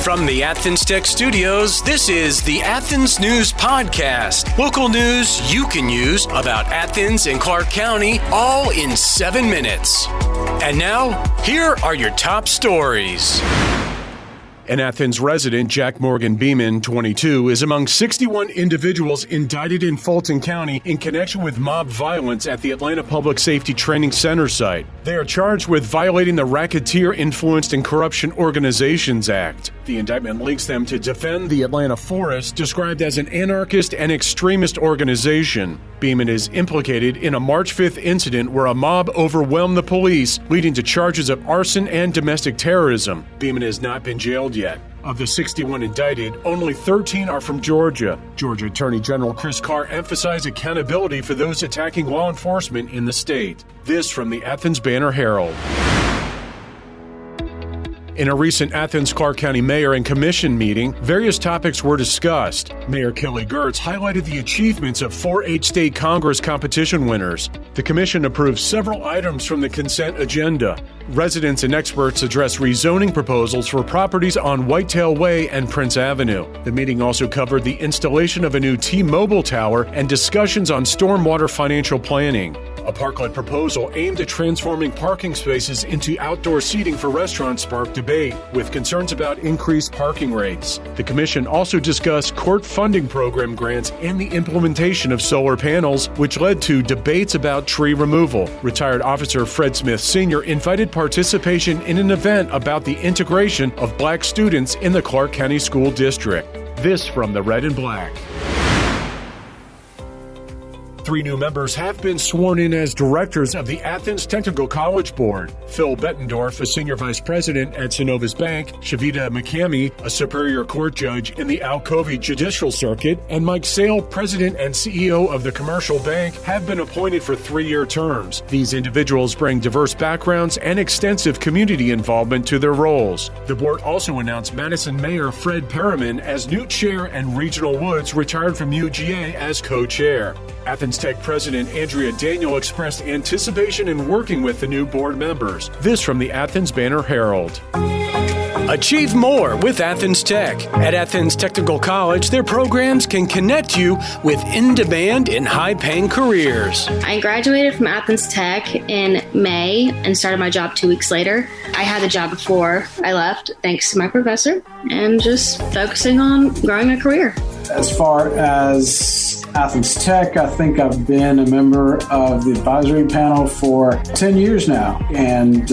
From the Athens Tech Studios, this is the Athens News Podcast. Local news you can use about Athens and Clark County, all in 7 minutes. And now, here are your top stories. An Athens resident, Jack Morgan Beamon, 22, is among 61 individuals indicted in Fulton County in connection with mob violence at the Atlanta Public Safety Training Center site. They are charged with violating the Racketeer Influenced and Corruption Organizations Act. The indictment links them to defend the Atlanta forest, described as an anarchist and extremist organization. Beamon is implicated in a March 5th incident where a mob overwhelmed the police, leading to charges of arson and domestic terrorism. Beamon has not been jailed yet. Of the 61 indicted, only 13 are from Georgia. Georgia Attorney General Chris Carr emphasized accountability for those attacking law enforcement in the state. This from the Athens-Banner Herald. In a recent Athens-Clark County Mayor and Commission meeting, various topics were discussed. Mayor Kelly Gertz highlighted the achievements of 4-H State Congress competition winners. The Commission approved several items from the consent agenda. Residents and experts addressed rezoning proposals for properties on Whitetail Way and Prince Avenue. The meeting also covered the installation of a new T-Mobile tower and discussions on stormwater financial planning. A parklet proposal aimed at transforming parking spaces into outdoor seating for restaurants sparked debate, with concerns about increased parking rates. The Commission also discussed court funding program grants and the implementation of solar panels, which led to debates about tree removal. Retired Officer Fred Smith Sr. invited participation in an event about the integration of black students in the Clark County School District. This from the Red and Black. 3 new members have been sworn in as directors of the Athens Technical College Board. Phil Bettendorf, a senior vice president at Synovus Bank, Shavita McCamey, a Superior Court judge in the Alcovy Judicial Circuit, and Mike Sale, president and CEO of the Commercial Bank, have been appointed for 3-year terms. These individuals bring diverse backgrounds and extensive community involvement to their roles. The board also announced Madison Mayor Fred Perriman as new chair and Regional Woods, retired from UGA, as co-chair. Athens Tech President Andrea Daniel expressed anticipation in working with the new board members. This from the Athens-Banner Herald. Achieve more with Athens Tech. At Athens Technical College, their programs can connect you with in-demand and high-paying careers. I graduated from Athens Tech in May and started my job 2 weeks later. I had the job before I left, thanks to my professor, and just focusing on growing a career. As far as Athens Tech, I think I've been a member of the advisory panel for 10 years now, and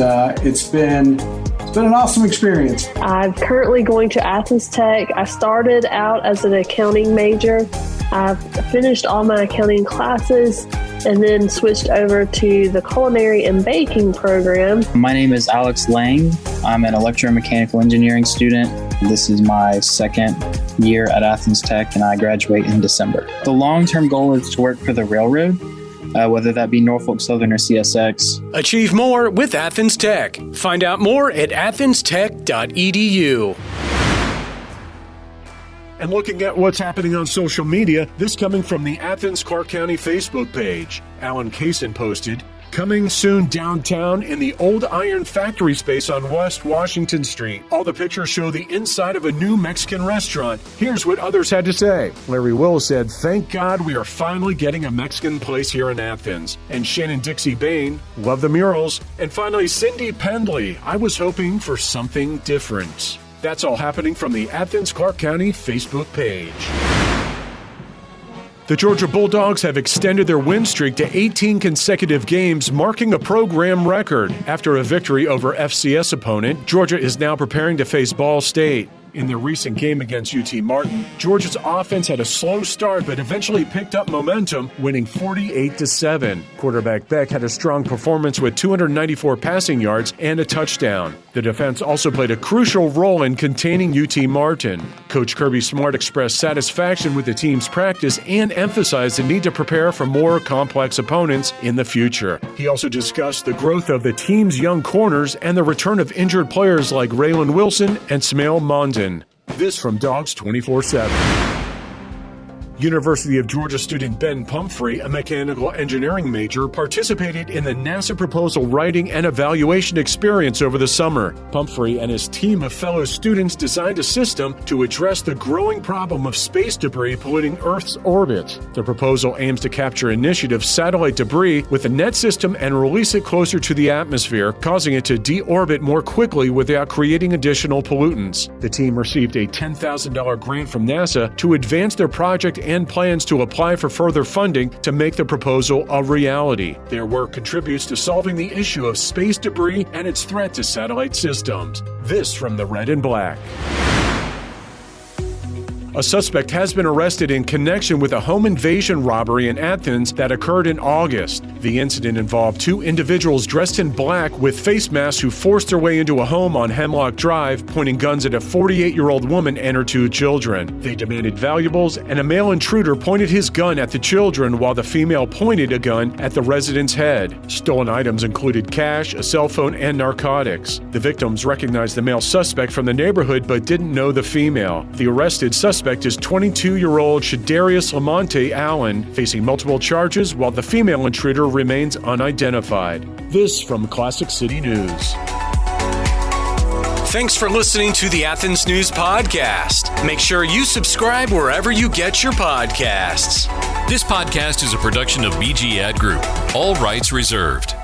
it's been an awesome experience. I'm currently going to Athens Tech. I started out as an accounting major. I've finished all my accounting classes and then switched over to the culinary and baking program. My name is Alex Lang. I'm an electromechanical engineering student. This is my second year at Athens Tech, and I graduate in December. The long-term goal is to work for the railroad, whether that be Norfolk Southern or CSX. Achieve more with Athens Tech. Find out more at athenstech.edu. And looking at what's happening on social media, this coming from the Athens-Clark County Facebook page. Alan Kaysen posted, "Coming soon downtown in the old iron factory space on West Washington Street. All the pictures show the inside of a new Mexican restaurant. Here's what others had to say." Larry Wills said, "Thank God we are finally getting a Mexican place here in Athens." And Shannon Dixie Bain, "Love the murals." And finally, Cindy Pendley, "I was hoping for something different." That's all happening from the Athens-Clark County Facebook page. The Georgia Bulldogs have extended their win streak to 18 consecutive games, marking a program record. After a victory over FCS opponent, Georgia is now preparing to face Ball State. In their recent game against UT Martin, Georgia's offense had a slow start but eventually picked up momentum, winning 48-7. Quarterback Beck had a strong performance with 294 passing yards and a touchdown. The defense also played a crucial role in containing UT Martin. Coach Kirby Smart expressed satisfaction with the team's practice and emphasized the need to prepare for more complex opponents in the future. He also discussed the growth of the team's young corners and the return of injured players like Raylan Wilson and Smail Mondin. This from Dogs 24/7. University of Georgia student Ben Pumphrey, a mechanical engineering major, participated in the NASA proposal writing and evaluation experience over the summer. Pumphrey and his team of fellow students designed a system to address the growing problem of space debris polluting Earth's orbit. The proposal aims to capture initiative satellite debris with a net system and release it closer to the atmosphere, causing it to deorbit more quickly without creating additional pollutants. The team received a $10,000 grant from NASA to advance their project and plans to apply for further funding to make the proposal a reality. Their work contributes to solving the issue of space debris and its threat to satellite systems. This from the Red and Black. A suspect has been arrested in connection with a home invasion robbery in Athens that occurred in August. The incident involved two individuals dressed in black with face masks who forced their way into a home on Hemlock Drive, pointing guns at a 48-year-old woman and her two children. They demanded valuables, and a male intruder pointed his gun at the children while the female pointed a gun at the resident's head. Stolen items included cash, a cell phone, and narcotics. The victims recognized the male suspect from the neighborhood but didn't know the female. The arrested suspect is 22-year-old Shadarius Lamonte Allen, facing multiple charges while the female intruder remains unidentified. This from Classic City News. Thanks for listening to the Athens News Podcast. Make sure you subscribe wherever you get your podcasts. This podcast is a production of BG Ad Group. All rights reserved.